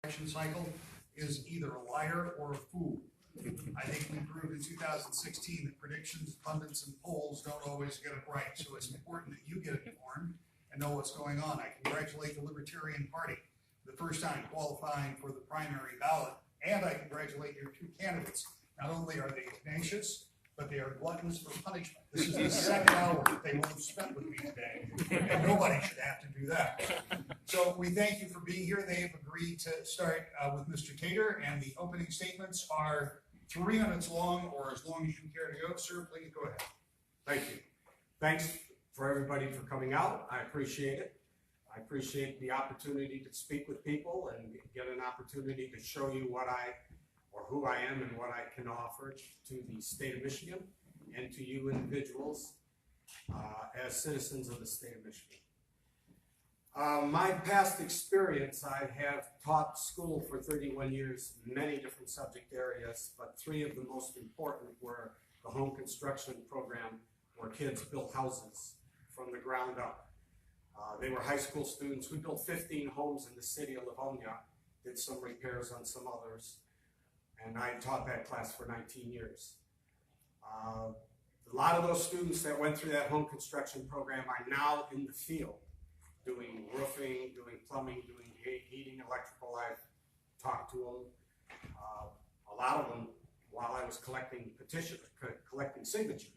election cycle is either a liar or a fool. I think we proved in 2016 that predictions, pundits, and polls don't always get it right. So it's important that you get informed and know what's going on. I congratulate the Libertarian Party for the first time qualifying for the primary ballot, and I congratulate your two candidates. Not only are they tenacious, but they are gluttons for punishment. This is the second hour that they won't spend with me today, and nobody should have to do that. So we thank you for being here. They have agreed to start with Mr. Tatar, and the opening statements are 3 minutes long, or as long as you care to go. Sir, please go ahead. Thank you. Thanks for everybody for coming out. I appreciate it. I appreciate the opportunity to speak with people and get an opportunity to show you what who I am and what I can offer to the state of Michigan and to you individuals as citizens of the state of Michigan. My past experience, I have taught school for 31 years in many different subject areas, but 3 of the most important were the home construction program, where kids built houses from the ground up. They were high school students. We built 15 homes in the city of Livonia, did some repairs on some others, and I taught that class for 19 years. A lot of those students that went through that home construction program are now in the field, doing roofing, doing plumbing, doing heating, electrical. I've talked to them. A lot of them, while I was collecting signatures,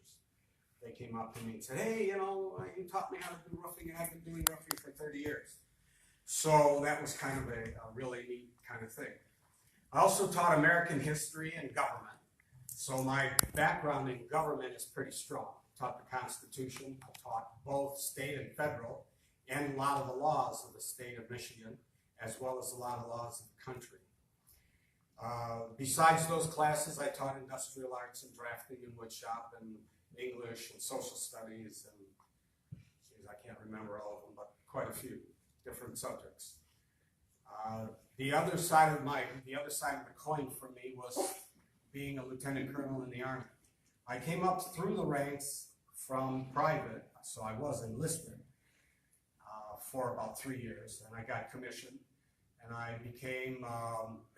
they came up to me and said, "Hey, you taught me how to do roofing, and I've been doing roofing for 30 years. So that was kind of a really neat kind of thing. I also taught American history and government. So my background in government is pretty strong. I taught the Constitution, I taught both state and federal, and a lot of the laws of the state of Michigan, as well as a lot of laws of the country. Besides those classes, I taught industrial arts and drafting and woodshop and English and social studies and, I can't remember all of them, but quite a few different subjects. The other side of the coin for me was being a lieutenant colonel in the Army. I came up through the ranks from private, so I was enlisted for about 3 years, and I got commissioned, and I became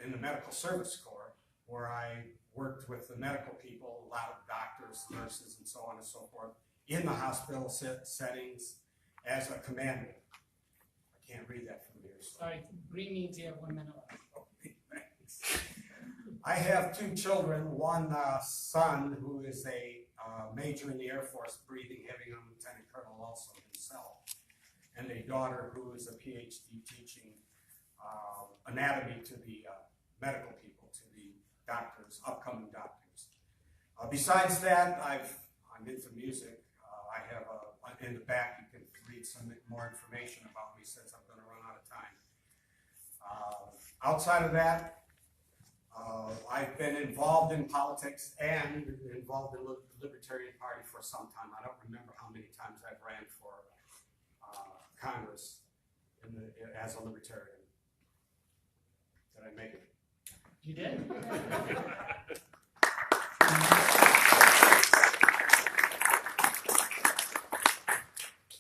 in the medical service corps, where I worked with the medical people, a lot of doctors, nurses, and so on and so forth, in the hospital settings as a commander. I can't read that from here. So. Sorry, green means you have 1 minute left. Okay, thanks. I have 2 children, one son who is a major in the Air Force, breathing heavy on lieutenant colonel also himself, and a daughter who is a PhD teaching anatomy to the medical people, to the doctors, upcoming doctors. Besides that, I'm into music. I have in the back, you can read some more information about me since I'm going to run out of time. Outside of that, I've been involved in politics and involved in the Libertarian Party for some time. I don't remember how many times I've ran for Congress as a Libertarian. Did I make it? You did.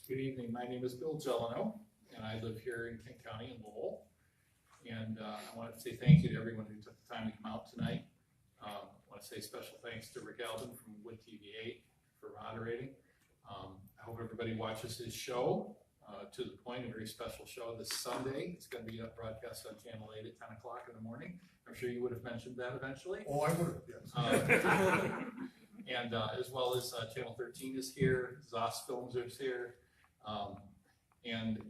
Good evening. My name is Bill Gelineau, and I live here in Kent County in Lowell. And I want to say thank you to everyone who took the time to come out tonight. I want to say special thanks to Rick Albin from Wood TV8 for moderating. I hope everybody watches his show, To the Point, a very special show this Sunday. It's going to be broadcast on Channel 8 at 10 o'clock in the morning. I'm sure you would have mentioned that eventually. Oh, I would have, yes. And as well as Channel 13 is here, ZOS Films is here. And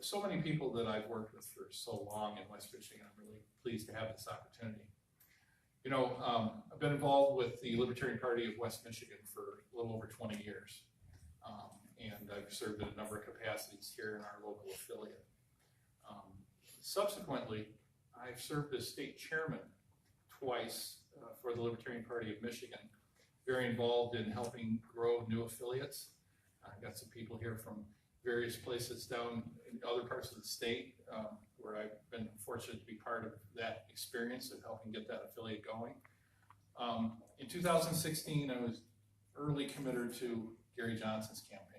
so many people that I've worked with for so long in West Michigan, I'm really pleased to have this opportunity. I've been involved with the Libertarian Party of West Michigan for a little over 20 years. And I've served in a number of capacities here in our local affiliate. Subsequently, I've served as state chairman twice for the Libertarian Party of Michigan, very involved in helping grow new affiliates. I've got some people here from various places down in other parts of the state where I've been fortunate to be part of that experience of helping get that affiliate going. In 2016, I was early committed to Gary Johnson's campaign.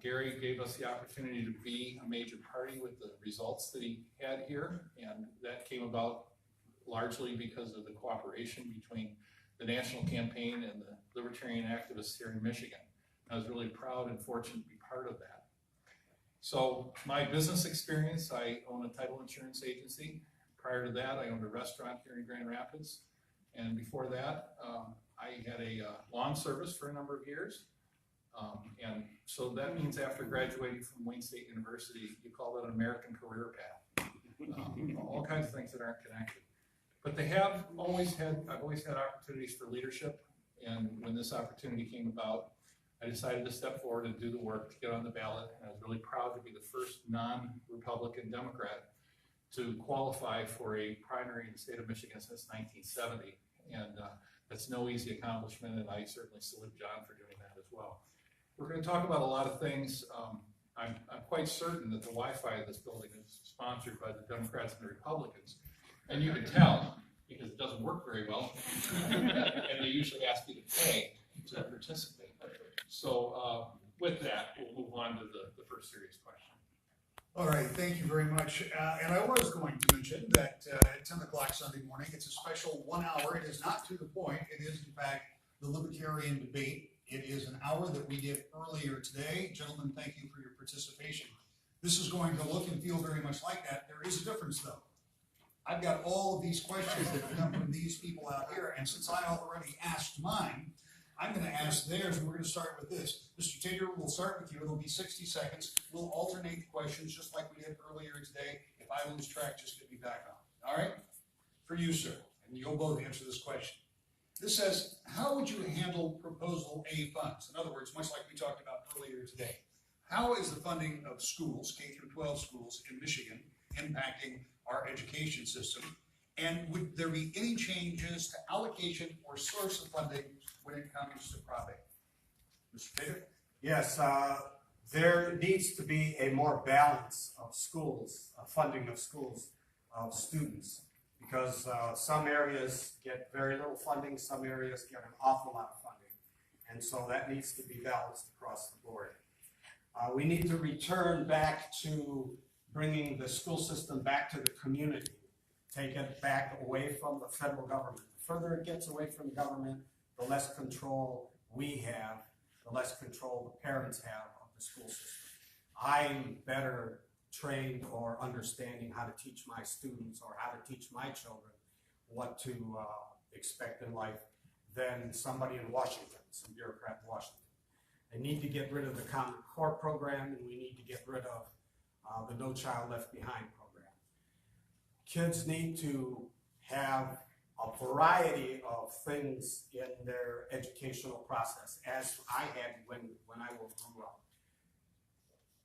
Gary gave us the opportunity to be a major party with the results that he had here, and that came about largely because of the cooperation between the national campaign and the libertarian activists here in Michigan. I was really proud and fortunate to be part of that. So my business experience, I own a title insurance agency. Prior to that, I owned a restaurant here in Grand Rapids. And before that, I had a lawn service for a number of years. And so that means after graduating from Wayne State University, you call that an American career path. All kinds of things that aren't connected. But I've always had opportunities for leadership. And when this opportunity came about, I decided to step forward and do the work to get on the ballot. And I was really proud to be the first non-Republican Democrat to qualify for a primary in the state of Michigan since 1970. And that's no easy accomplishment, and I certainly salute John for doing that as well. We're going to talk about a lot of things. I'm quite certain that the Wi-Fi in this building is sponsored by the Democrats and the Republicans. And you can tell because it doesn't work very well. And they usually ask you to pay to participate. So with that, we'll move on to the first serious question. All right, thank you very much. And I was going to mention that at 10 o'clock Sunday morning, it's a special 1 hour. It is not to the point. It is, in fact, the libertarian debate. It is an hour that we did earlier today. Gentlemen, thank you for your participation. This is going to look and feel very much like that. There is a difference, though. I've got all of these questions that come from these people out here, and since I already asked mine, I'm going to ask theirs, and we're going to start with this. Mr. Tatar, we'll start with you. It'll be 60 seconds. We'll alternate the questions just like we did earlier today. If I lose track, just get me back on. All right? For you, sir, and you'll both answer this question. This says, how would you handle Proposal A funds? In other words, much like we talked about earlier today, how is the funding of schools, K through 12 schools in Michigan, impacting our education system? And would there be any changes to allocation or source of funding when it comes to Prop A? Mr. Tatar? Yes, there needs to be a more balance of schools, funding of schools, of students, because some areas get very little funding, some areas get an awful lot of funding, and so that needs to be balanced across the board. We need to return back to bringing the school system back to the community, take it back away from the federal government. The further it gets away from government, the less control we have, the less control the parents have of the school system. I'm better trained or understanding how to teach my students or how to teach my children what to expect in life than somebody in Washington, some bureaucrat in Washington. They need to get rid of the Common Core program, and we need to get rid of the No Child Left Behind program. Kids need to have a variety of things in their educational process, as I had when I grew up.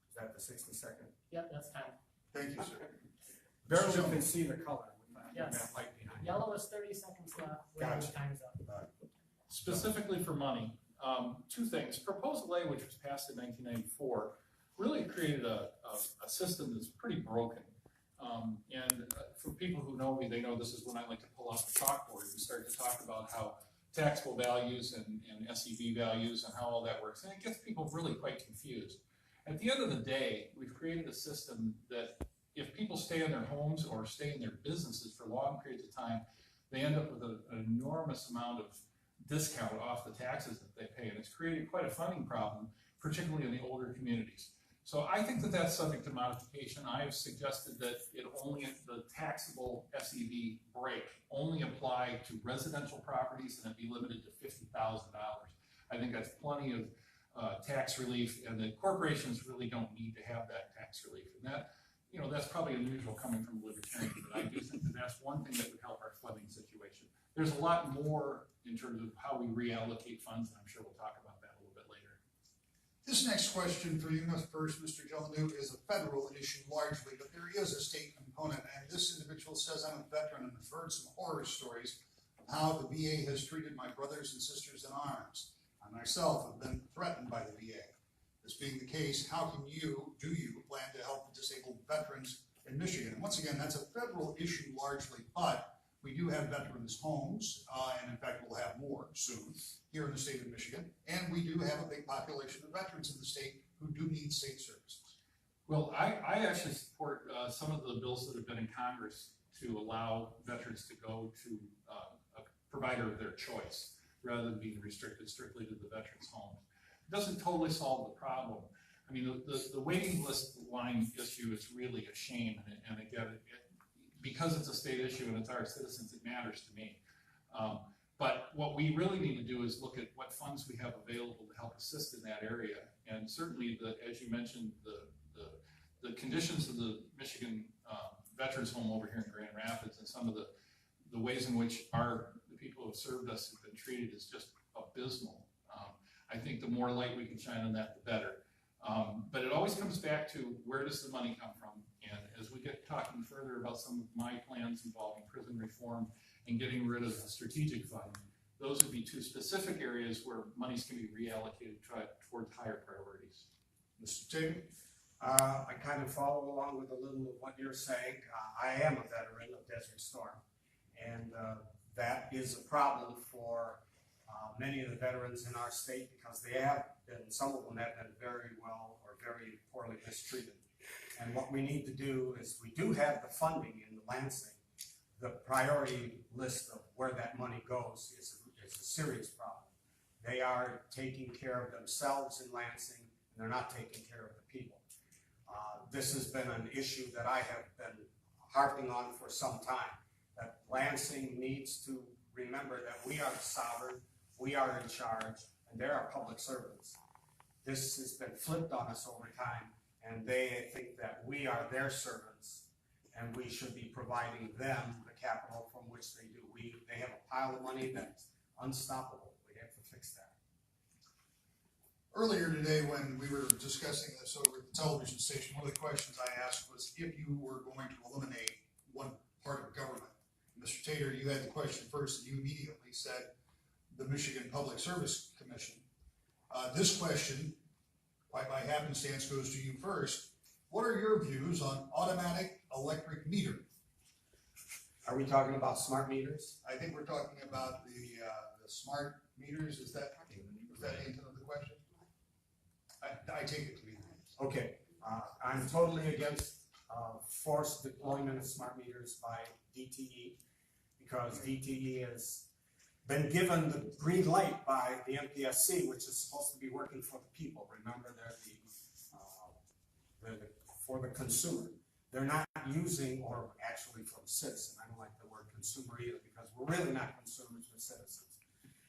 Is that the 60 second? Yep, that's time. Thank you, sir. Barely can see the color with that, Yes. that light behind. Yellow is 30 seconds left. When Gotcha. the time's up. Specifically for money, two things. Proposal A, which was passed in 1994, really created a system that's pretty broken. And for people who know me, they know this is when I like to pull out the chalkboard and start to talk about how taxable values and SEV values and how all that works. And it gets people really quite confused. At the end of the day, we've created a system that if people stay in their homes or stay in their businesses for long periods of time, they end up with an enormous amount of discount off the taxes that they pay. And it's created quite a funding problem, particularly in the older communities. So I think that that's subject to modification. I have suggested that the taxable SEV break only apply to residential properties and it be limited to $50,000. I think that's plenty of tax relief, and the corporations really don't need to have that tax relief. And that, that's probably unusual coming from a libertarian, but I do think that that's one thing that would help our funding situation. There's a lot more in terms of how we reallocate funds, and I'm sure we'll talk about that a little bit later. This next question for you, first, Mr. Gelineau, is a federal issue largely, but there is a state component. And this individual says, I'm a veteran and have heard some horror stories of how the VA has treated my brothers and sisters in arms. I myself have been threatened by the VA. This being the case, how do you plan to help the disabled veterans in Michigan? And once again, that's a federal issue largely, but we do have veterans' homes, and in fact, we'll have more soon here in the state of Michigan. And we do have a big population of veterans in the state who do need state services? Well, I actually support some of the bills that have been in Congress to allow veterans to go to a provider of their choice rather than being restricted strictly to the veterans' homes. It doesn't totally solve the problem. I mean, the waiting list line issue is really a shame, and again, because it's a state issue and it's our citizens, it matters to me. But what we really need to do is look at what funds we have available to help assist in that area. And certainly, as you mentioned, the conditions of the Michigan Veterans Home over here in Grand Rapids and some of the ways in which the people who have served us have been treated is just abysmal. I think the more light we can shine on that, the better. But it always comes back to where does the money come from? And as we get talking further about some of my plans involving prison reform and getting rid of the strategic fund, those would be two specific areas where monies can be reallocated towards higher priorities. Mr. Tatum? I kind of follow along with a little of what you're saying. I am a veteran of Desert Storm, and that is a problem for many of the veterans in our state because they have been, some of them have been very well or very poorly mistreated. And what we need to do is, we do have the funding in Lansing. The priority list of where that money goes is a serious problem. They are taking care of themselves in Lansing, and they're not taking care of the people. This has been an issue that I have been harping on for some time, that Lansing needs to remember that we are sovereign, we are in charge, and they are public servants. This has been flipped on us over time, and they think that we are their servants, and we should be providing them the capital from which they do. They have a pile of money that's unstoppable. We have to fix that. Earlier today, when we were discussing this over at the television station, one of the questions I asked was if you were going to eliminate one part of government. Mr. Tatar, you had the question first, and you immediately said the Michigan Public Service Commission. This question, by happenstance, goes to you first. What are your views on automatic electric meter? Are we talking about smart meters? I think we're talking about the smart meters. Is that the intent of the question? I take it to be. Okay, I'm totally against forced deployment of smart meters by DTE because DTE has been given the green light by the MPSC, which is supposed to be working for the people. Remember, they're for the consumer. They're not using, or actually for the citizen. I don't like the word consumer either because we're really not consumers, we're citizens.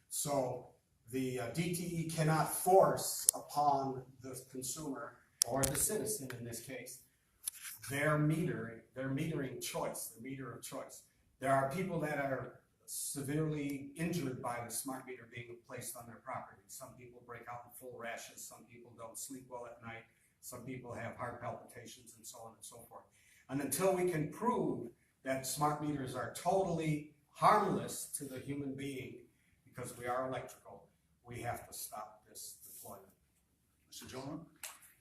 So the DTE cannot force upon the consumer or the citizen in this case their metering choice, the meter of choice. There are people that are severely injured by the smart meter being placed on their property. Some people break out in full rashes, some people don't sleep well at night, some people have heart palpitations and so on and so forth. And until we can prove that smart meters are totally harmless to the human being because we are electrical, we have to stop this deployment. Mr. Gelineau?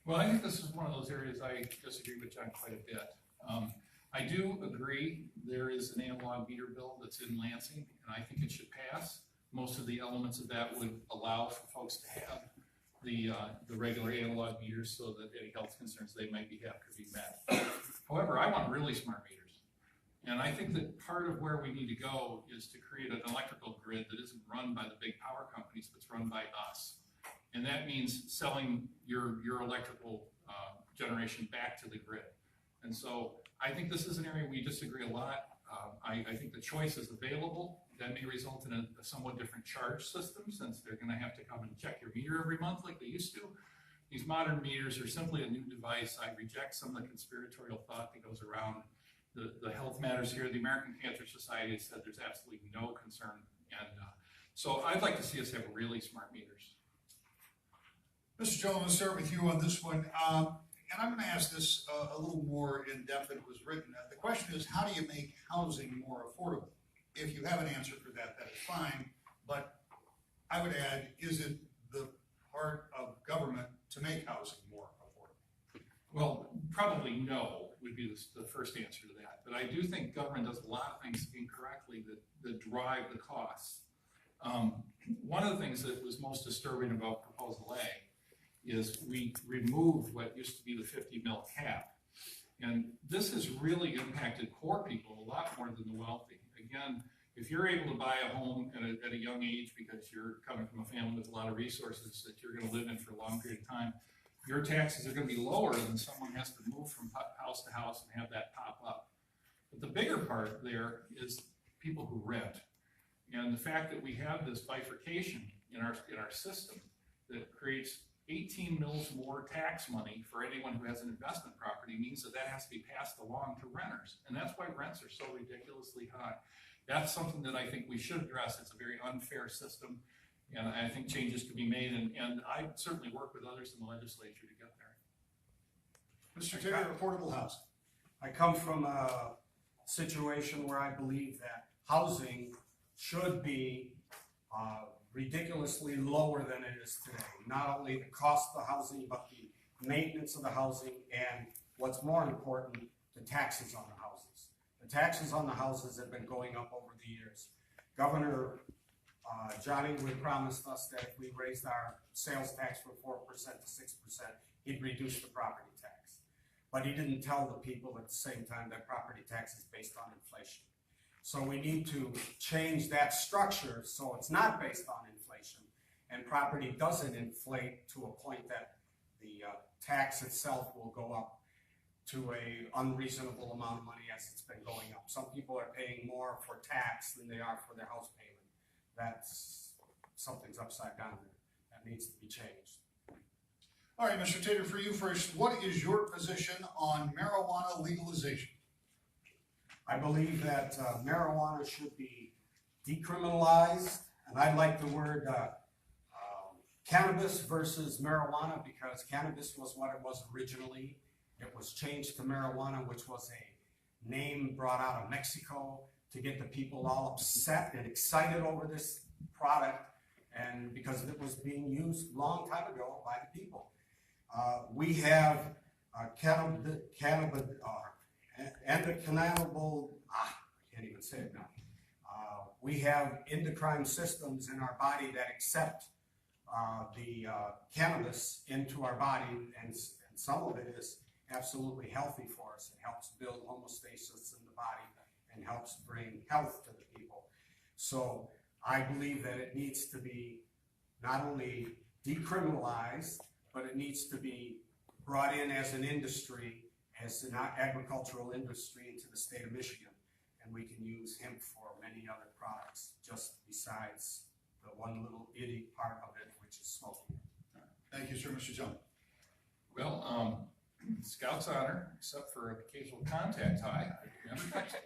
Well, I think this is one of those areas I disagree with John quite a bit. I do agree there is an analog meter bill that's in Lansing, and I think it should pass. Most of the elements of that would allow for folks to have the regular analog meters so that any health concerns they might have could be met. However, I want really smart meters. And I think that part of where we need to go is to create an electrical grid that isn't run by the big power companies, but it's run by us. And that means selling your electrical generation back to the grid. And so I think this is an area we disagree a lot. I think the choice is available. That may result in a somewhat different charge system since they're going to have to come and check your meter every month like they used to. These modern meters are simply a new device. I reject some of the conspiratorial thought that goes around the health matters here. The American Cancer Society has said there's absolutely no concern. And so I'd like to see us have really smart meters. Mr. Jones, let's start with you on this one. And I'm going to ask this a little more in depth than it was written. The question is, how do you make housing more affordable? If you have an answer for that, that is fine. But I would add, is it the part of government to make housing more affordable? Well, probably no would be the first answer to that. But I do think government does a lot of things incorrectly that drive the costs. One of the things that was most disturbing about Proposal A is we removed what used to be the 50 mil cap. And this has really impacted poor people a lot more than the wealthy. Again, if you're able to buy a home at a young age because you're coming from a family with a lot of resources that you're going to live in for a long period of time, your taxes are going to be lower than someone who has to move from house to house and have that pop up. But the bigger part there is people who rent. And the fact that we have this bifurcation in our system that creates 18 mils more tax money for anyone who has an investment property means that has to be passed along to renters. And that's why rents are so ridiculously high. That's something that I think we should address. It's a very unfair system, and I think changes can be made, and I certainly work with others in the legislature to get there. Mr. Taylor, affordable housing. I come from a situation where I believe that housing should be ridiculously lower than it is today. Not only the cost of the housing, but the maintenance of the housing, and what's more important, the taxes on the houses. The taxes on the houses have been going up over the years. Governor John Ingrid promised us that if we raised our sales tax from 4% to 6%, he'd reduce the property tax. But he didn't tell the people at the same time that property tax is based on inflation. So we need to change that structure so it's not based on inflation and property doesn't inflate to a point that the tax itself will go up to a unreasonable amount of money as it's been going up. Some people are paying more for tax than they are for their house payment. That's something's upside down there. That needs to be changed. All right, Mr. Tater, for you first, what is your position on marijuana legalization? I believe that marijuana should be decriminalized, and I like the word cannabis versus marijuana because cannabis was what it was originally. It was changed to marijuana, which was a name brought out of Mexico to get the people all upset and excited over this product, and because it was being used a long time ago by the people. We have I can't even say it now. We have endocrine systems in our body that accept the cannabis into our body, and some of it is absolutely healthy for us. It helps build homeostasis in the body and helps bring health to the people. So I believe that it needs to be not only decriminalized, but it needs to be brought in as an industry, as an agricultural industry into the state of Michigan. And we can use hemp for many other products, just besides the one little itty part of it, which is smoking. Thank you, sir. Mr. John. Well, Scout's honor, except for occasional contact high, I never touched it.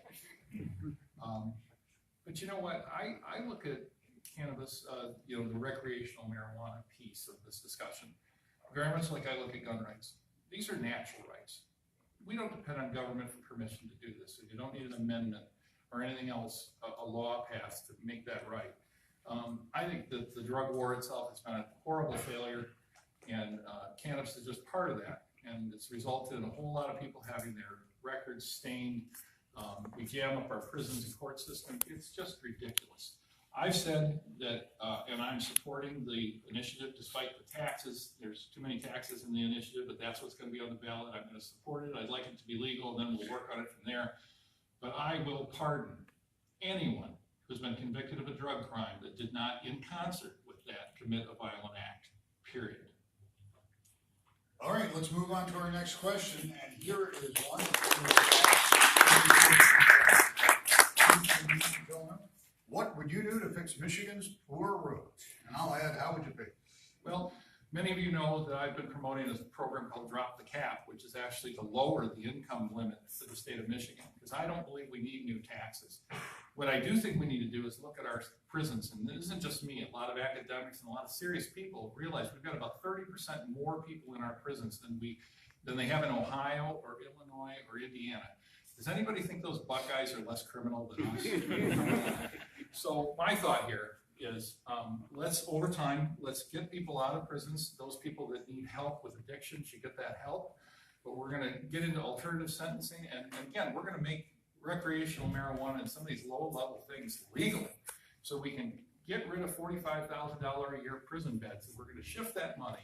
But you know what? I look at cannabis, the recreational marijuana piece of this discussion, very much like I look at gun rights. These are natural rights. We don't depend on government for permission to do this. So you don't need an amendment or anything else, a law passed to make that right. I think that the drug war itself has been a horrible failure, and cannabis is just part of that. And it's resulted in a whole lot of people having their records stained. We jam up our prisons and court system. It's just ridiculous. I've said that, and I'm supporting the initiative despite the taxes. There's too many taxes in the initiative, but that's what's going to be on the ballot. I'm going to support it. I'd like it to be legal, and then we'll work on it from there. But I will pardon anyone who's been convicted of a drug crime that did not, in concert with that, commit a violent act, period. All right, let's move on to our next question, and here is one. What would you do to fix Michigan's poor roads? And I'll add, how would you pay? Well, many of you know that I've been promoting a program called Drop the Cap, which is actually to lower the income limit for the state of Michigan, because I don't believe we need new taxes. What I do think we need to do is look at our prisons, and this isn't just me, a lot of academics and a lot of serious people realize we've got about 30% more people in our prisons than they have in Ohio or Illinois or Indiana. Does anybody think those Buckeyes are less criminal than us? So my thought here is over time, let's get people out of prisons. Those people that need help with addiction should get that help. But we're going to get into alternative sentencing. And again, we're going to make recreational marijuana and some of these low-level things legal so we can get rid of $45,000 a year prison beds. And we're going to shift that money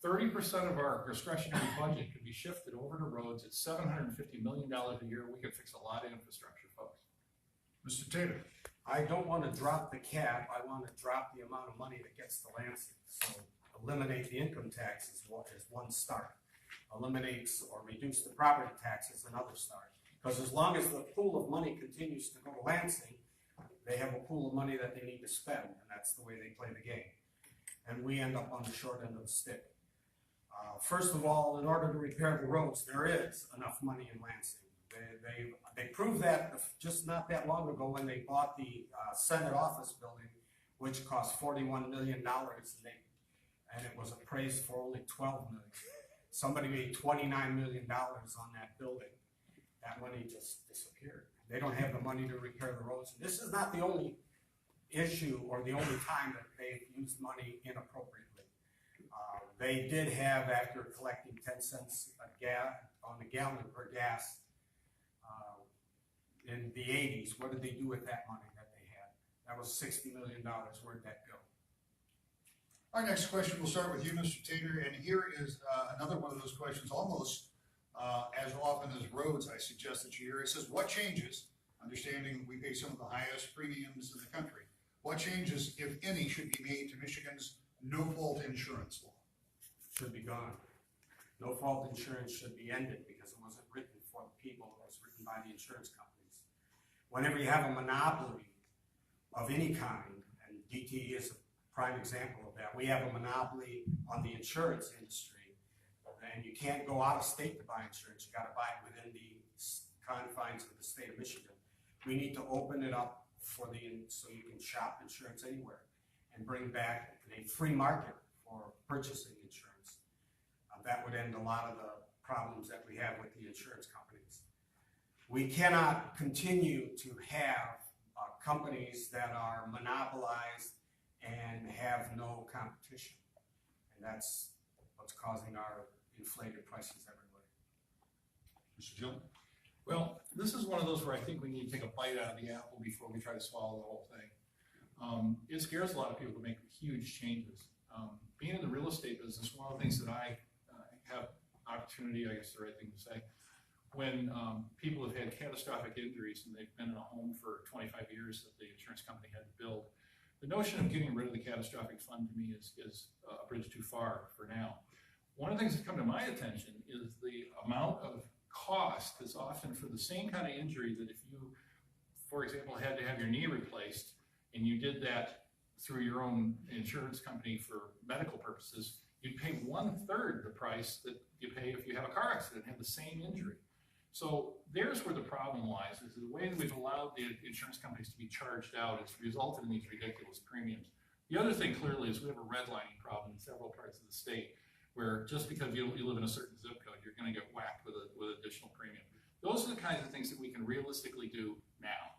30% of our discretionary budget could be shifted over to roads. It's $750 million a year. We could fix a lot of infrastructure, folks. Mr. Tatar? I don't want to drop the cap, I want to drop the amount of money that gets to Lansing. So eliminate the income tax is one start. Eliminate or reduce the property tax is another start. Because as long as the pool of money continues to go to Lansing, they have a pool of money that they need to spend, and that's the way they play the game. And we end up on the short end of the stick. First of all, in order to repair the roads, there is enough money in Lansing. They proved that just not that long ago when they bought the Senate office building, which cost $41 million, and it was appraised for only $12 million. Somebody made $29 million on that building. That money just disappeared. They don't have the money to repair the roads. And this is not the only issue or the only time that they've used money inappropriately. They did have, after collecting 10 cents on the gallon for gas in the 80s, what did they do with that money that they had? That was $60 million. Where'd that go? Our next question will start with you, Mr. Tatar, and here is another one of those questions, almost as often as roads, I suggest that you hear. It says, what changes, understanding we pay some of the highest premiums in the country, what changes, if any, should be made to Michigan's no-fault insurance law? Should be gone. No-fault insurance should be ended because it wasn't written for the people, it was written by the insurance companies. Whenever you have a monopoly of any kind, and DTE is a prime example of that, we have a monopoly on the insurance industry, and you can't go out of state to buy insurance, you gotta buy it within the confines of the state of Michigan. We need to open it up so you can shop insurance anywhere and bring back a free market for purchasing insurance. That would end a lot of the problems that we have with the insurance companies. We cannot continue to have companies that are monopolized and have no competition. And that's what's causing our inflated prices everywhere. Mr. Jill? Well, this is one of those where I think we need to take a bite out of the apple before we try to swallow the whole thing. It scares a lot of people to make huge changes. Being in the real estate business, one of the things that I have opportunity, I guess the right thing to say, when people have had catastrophic injuries and they've been in a home for 25 years that the insurance company had to build, the notion of getting rid of the catastrophic fund to me is a bridge too far for now. One of the things that come to my attention is the amount of cost is often for the same kind of injury that if you, for example, had to have your knee replaced and you did that through your own insurance company for medical purposes, you'd pay 1/3 the price that you pay if you have a car accident and have the same injury. So there's where the problem lies, is the way that we've allowed the insurance companies to be charged out has resulted in these ridiculous premiums. The other thing clearly is we have a redlining problem in several parts of the state where just because you live in a certain zip code, you're going to get whacked with additional premium. Those are the kinds of things that we can realistically do now.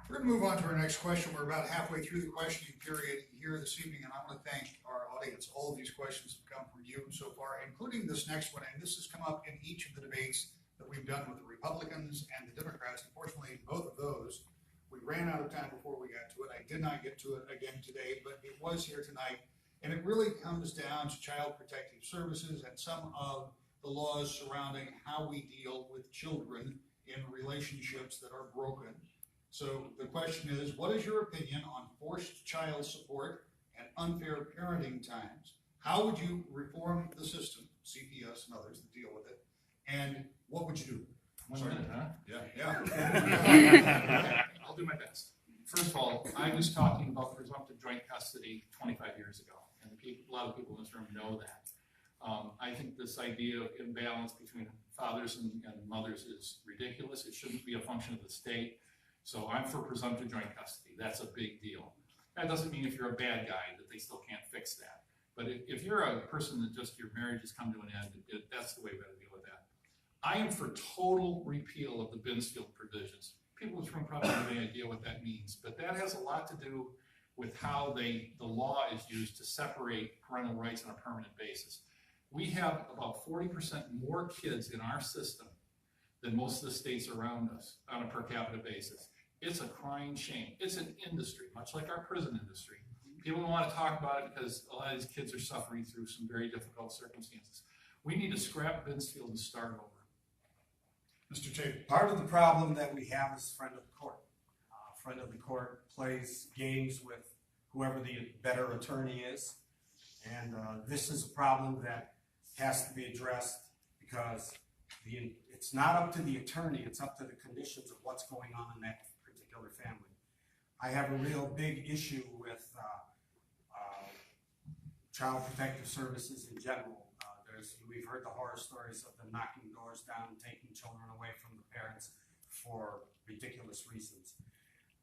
We're going to move on to our next question. We're about halfway through the questioning period here this evening, and I want to thank our audience. All of these questions have come from you so far, including this next one, and this has come up in each of the debates that we've done with the Republicans and the Democrats. Unfortunately, both of those, we ran out of time before we got to it. I did not get to it again today, but it was here tonight, and it really comes down to child protective services and some of the laws surrounding how we deal with children in relationships that are broken. So the question is, what is your opinion on forced child support and unfair parenting times? How would you reform the system, CPS and others that deal with it, and what would you do? 1 minute, huh? Yeah. I'll do my best. First of all, I was talking about presumptive joint custody 25 years ago, and a lot of people in this room know that. I think this idea of imbalance between fathers and mothers is ridiculous. It shouldn't be a function of the state. So I'm for presumptive joint custody. That's a big deal. That doesn't mean if you're a bad guy that they still can't fix that. But if you're a person that just your marriage has come to an end, that's the way we got to deal with that. I am for total repeal of the Binsfield provisions. People in this room probably have any idea what that means, but that has a lot to do with how the law is used to separate parental rights on a permanent basis. We have about 40% more kids in our system than most of the states around us on a per capita basis. It's a crying shame. It's an industry, much like our prison industry, People don't want to talk about it because a lot of these kids are suffering through some very difficult circumstances. We need to scrap Binsfield and start over. Mr. Taylor. Part of the problem that we have is friend of the court. Friend of the court plays games with whoever the better attorney is. And this is a problem that has to be addressed because it's not up to the attorney, it's up to the conditions of what's going on in that particular family. I have a real big issue with Child Protective Services in general. We've heard the horror stories of them knocking doors down, taking children away from the parents for ridiculous reasons.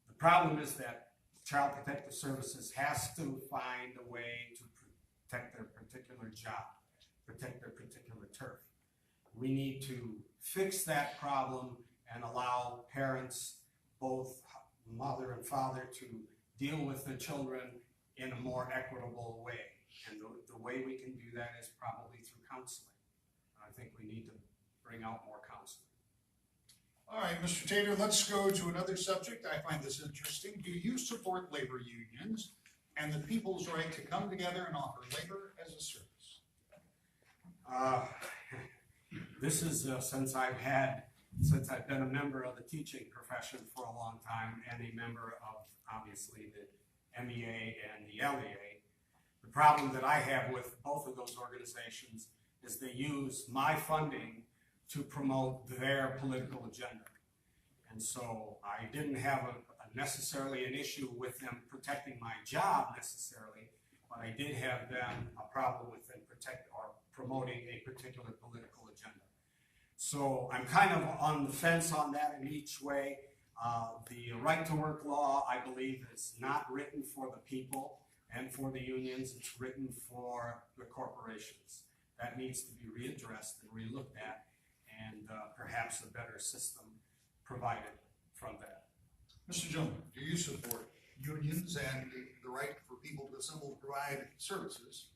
The problem is that Child Protective Services has to find a way to protect their particular job, protect their particular turf. We need to fix that problem and allow parents, both mother and father, to deal with the children in a more equitable way. And the way we can do that is probably through counseling. I think we need to bring out more counseling. All right, Mr. Tater, let's go to another subject. I find this interesting. Do you support labor unions and the people's right to come together and offer labor as a service? This is since I've been a member of the teaching profession for a long time and a member of, obviously, the MEA and the LEA. The problem that I have with both of those organizations is they use my funding to promote their political agenda. And so I didn't have necessarily an issue with them protecting my job necessarily, but I did have them a problem with them promoting a particular political agenda. So I'm kind of on the fence on that in each way. The right to work law, I believe, is not written for the people and for the unions. It's written for the corporations. That needs to be readdressed and relooked at, and perhaps a better system provided from that. Mr. Gentleman, do you support unions and the right for people to assemble to provide services?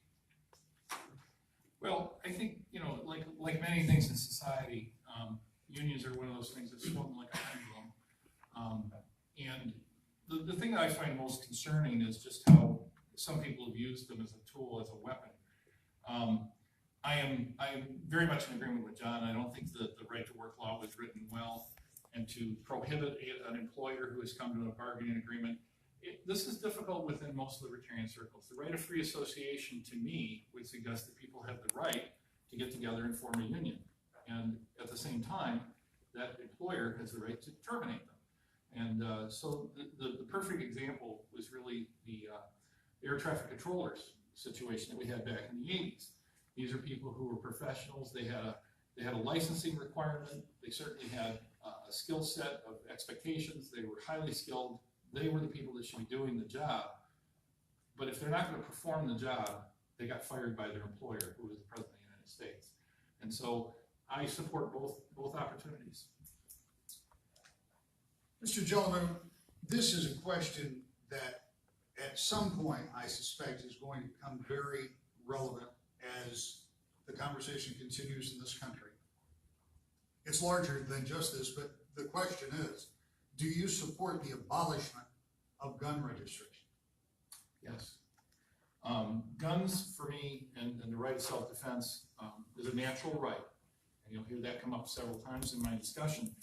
Well, I think, like many things in society, unions are one of those things that swung like a pendulum. And the thing that I find most concerning is just how some people have used them as a tool, as a weapon. I am very much in agreement with John. I don't think that the right to work law was written well, and to prohibit an employer who has come to a bargaining agreement. This is difficult within most libertarian circles. The right of free association, to me, would suggest that people have the right to get together and form a union. And at the same time, that employer has the right to terminate them. And so the perfect example was really the air traffic controllers situation that we had back in the 80s. These are people who were professionals. They had a licensing requirement. They certainly had a skill set of expectations. They were highly skilled. They were the people that should be doing the job. But if they're not going to perform the job, they got fired by their employer, who was the President of the United States. And so I support both opportunities. Mr. Gentleman, this is a question that at some point I suspect is going to become very relevant as the conversation continues in this country. It's larger than just this, but the question is, do you support the abolishment of gun registration? Yes. Guns, for me, and the right of self-defense is a natural right. And you'll hear that come up several times in my discussion.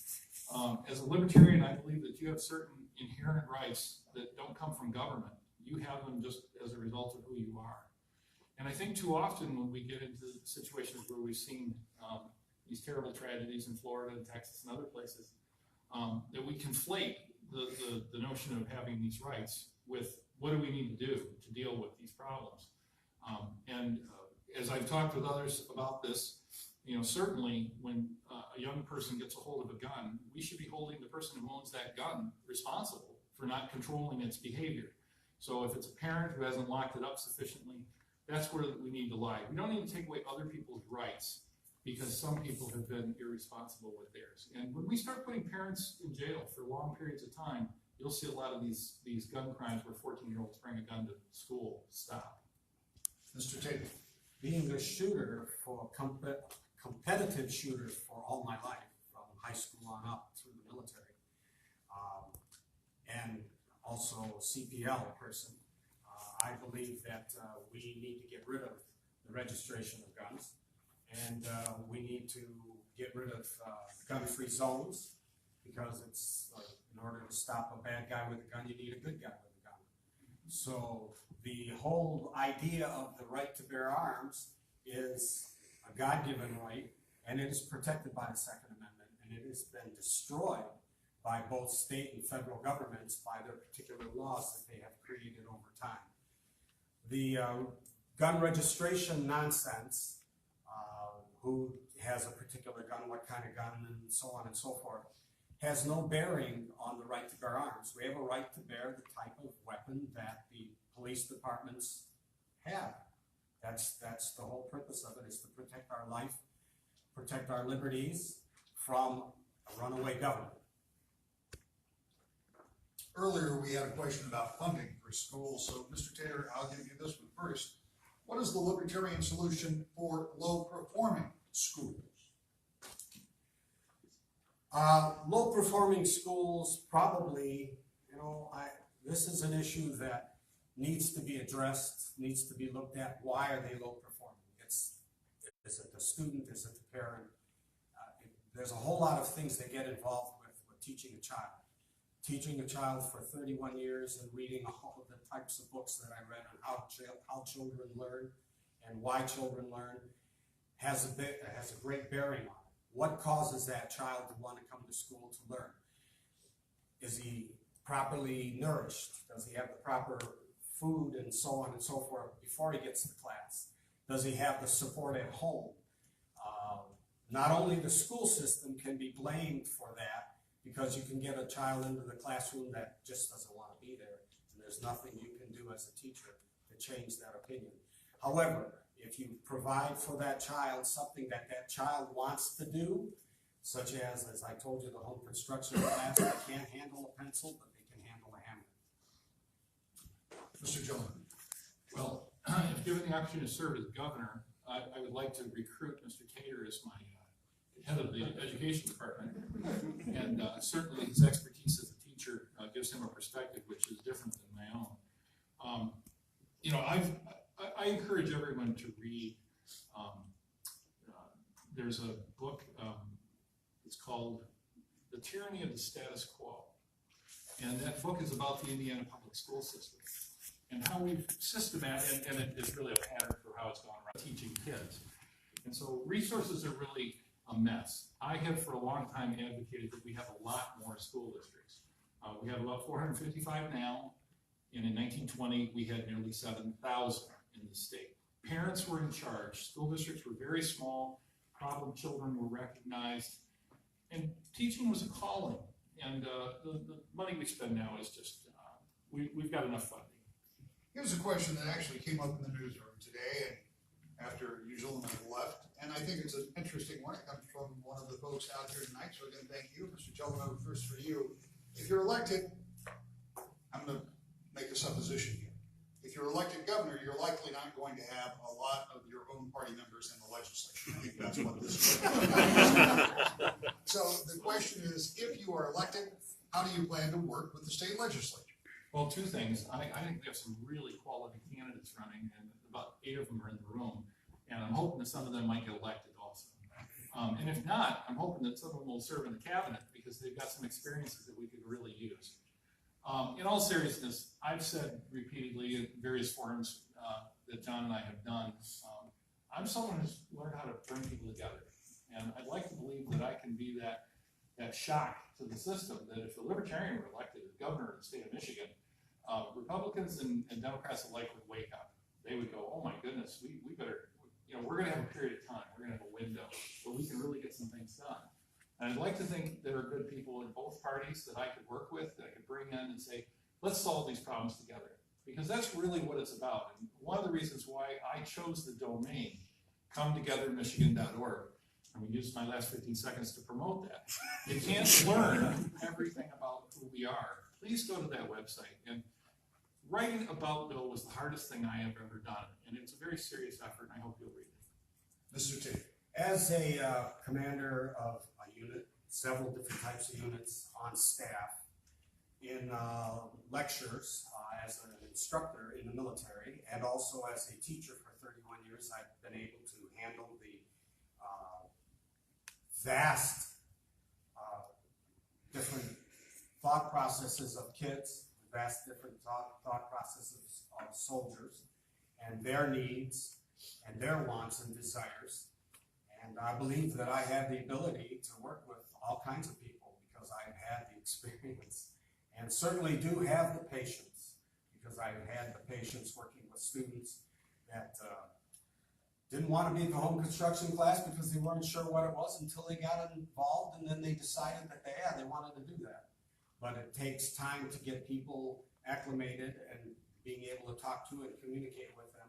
As a libertarian, I believe that you have certain inherent rights that don't come from government. You have them just as a result of who you are. And I think too often when we get into situations where we've seen these terrible tragedies in Florida and Texas and other places, that we conflate the notion of having these rights with what do we need to do to deal with these problems. As I've talked with others about this, certainly when a young person gets a hold of a gun, we should be holding the person who owns that gun responsible for not controlling its behavior. So if it's a parent who hasn't locked it up sufficiently, that's where we need to lie. We don't need to take away other people's rights because some people have been irresponsible with theirs. And when we start putting parents in jail for long periods of time, you'll see a lot of these gun crimes where 14-year-olds bring a gun to school stop. Mr. Taylor. Being a shooter, competitive shooter for all my life, from high school on up through the military, and also a CPL person, I believe that we need to get rid of the registration of guns, and we need to get rid of gun-free zones, because it's in order to stop a bad guy with a gun, you need a good guy with a gun. So the whole idea of the right to bear arms is a God-given right, and it is protected by the Second Amendment, and it has been destroyed by both state and federal governments by their particular laws that they have created over time. The gun registration nonsense, who has a particular gun, what kind of gun, and so on and so forth, has no bearing on the right to bear arms. We have a right to bear the type of weapon that the police departments have. That's the whole purpose of it, is to protect our life, protect our liberties from a runaway government. Earlier, we had a question about funding for schools, so Mr. Tatar, I'll give you this one first. What is the libertarian solution for low-performing schools? Low-performing schools, probably, this is an issue that needs to be addressed, needs to be looked at. Why are they low-performing? Is it the student? Is it the parent? There's a whole lot of things that get involved with teaching a child. Teaching a child for 31 years and reading all of the types of books that I read on how children learn and why children learn has a great bearing on it. What causes that child to want to come to school to learn? Is he properly nourished? Does he have the proper food and so on and so forth before he gets to class? Does he have the support at home? Not only the school system can be blamed for that, because you can get a child into the classroom that just doesn't want to be there, and there's nothing you can do as a teacher to change that opinion. However, if you provide for that child something that that child wants to do, such as I told you, the home construction class, they can't handle a pencil, but they can handle a hammer. Mr. Gelineau. Well, if given the opportunity to serve as governor, I would like to recruit Mr. Tatar as my head of the education department, and certainly his expertise as a teacher gives him a perspective which is different than my own. I encourage everyone to read. There's a book. It's called "The Tyranny of the Status Quo," and that book is about the Indiana public school system and how we've systematic, and it is really a pattern for how it's gone around teaching kids. And so resources are really a mess. I have for a long time advocated that we have a lot more school districts. We have about 455 now, and in 1920 we had nearly 7,000 in the state. Parents were in charge. School districts were very small. Problem children were recognized, and teaching was a calling. And the money we spend now is just we've got enough funding. Here's a question that actually came up in the newsroom today, and after you gentlemen left, and I think it's an interesting one. It comes from one of the folks out here tonight, so again, thank you. Mr. Gelineau, first for you. If you're elected, I'm going to make a supposition here. If you're elected governor, you're likely not going to have a lot of your own party members in the legislature. I think that's what this is. So the question is, if you are elected, how do you plan to work with the state legislature? Well, two things. I think we have some really quality candidates running, and about 8 of them are in the room. And I'm hoping that some of them might get elected also. And if not, I'm hoping that some of them will serve in the cabinet because they've got some experiences that we could really use. In all seriousness, I've said repeatedly in various forums that John and I have done, I'm someone who's learned how to bring people together. And I'd like to believe that I can be that shock to the system, that if the Libertarian were elected as governor of the state of Michigan, Republicans and Democrats alike would wake up. They would go, oh my goodness, we better, we're going to have a period of time, we're going to have a window where we can really get some things done. And I'd like to think there are good people in both parties that I could work with, that I could bring in and say, let's solve these problems together. Because that's really what it's about. And one of the reasons why I chose the domain, cometogethermichigan.org, and we used my last 15 seconds to promote that. You can't learn everything about who we are. Please go to that website. And writing about Bill was the hardest thing I have ever done. And it's a very serious effort, and I hope you'll read it. Mr. Tatar. As a commander of a unit, several different types of units on staff, in lectures as an instructor in the military and also as a teacher for 31 years, I've been able to handle the vast different thought processes of kids, vast different thought processes of soldiers and their needs and their wants and desires. And I believe that I have the ability to work with all kinds of people because I've had the experience and certainly do have the patience because I've had the patience working with students that didn't want to be in the home construction class because they weren't sure what it was until they got involved, and then they decided that they wanted to do that. But it takes time to get people acclimated and being able to talk to and communicate with them,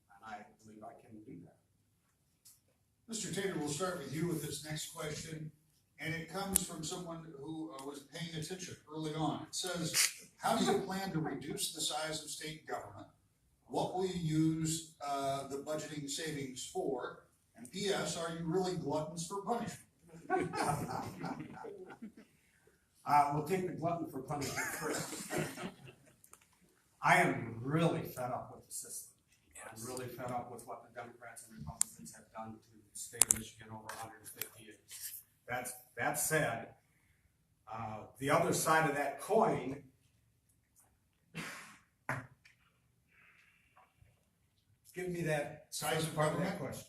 and I believe I can do that. Mr. Tatar, we'll start with you with this next question, and it comes from someone who was paying attention early on. It says, how do you plan to reduce the size of state government? What will you use the budgeting savings for? And P.S., are you really gluttons for punishment? We'll take the glutton for punishment first. I am really fed up with the system. I'm really fed up with what the Democrats and Republicans have done to the state of Michigan over 150 years. That said, the other side of that coin, give me that Size of part of government? that question.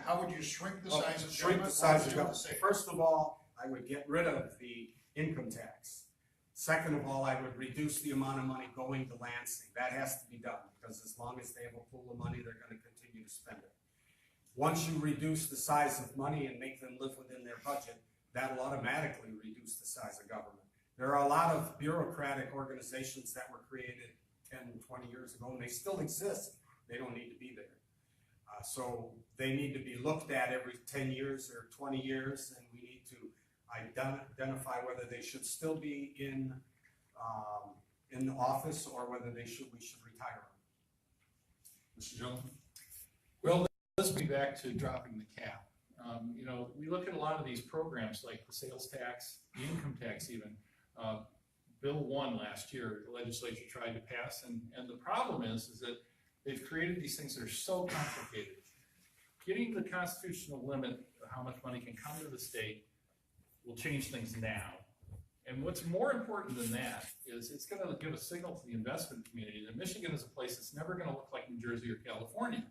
How would you shrink the size of Shrink government? the size of What would you government. say? First of all, I would get rid of the income tax. Second of all, I would reduce the amount of money going to Lansing. That has to be done because as long as they have a pool of money, they're going to continue to spend it. Once you reduce the size of money and make them live within their budget, that'll automatically reduce the size of government. There are a lot of bureaucratic organizations that were created 10, 20 years ago, and they still exist. They don't need to be there. So they need to be looked at every 10 years or 20 years, and we need to identify whether they should still be in the office or whether we should retire them. Mr. Jones? Well, let's be back to dropping the cap. You know, we look at a lot of these programs like the sales tax, the income tax even. Bill 1 last year, the legislature tried to pass, and the problem is that they've created these things that are so complicated. Getting the constitutional limit of how much money can come to the state will change things now. And what's more important than that is it's going to give a signal to the investment community that Michigan is a place that's never going to look like New Jersey or California.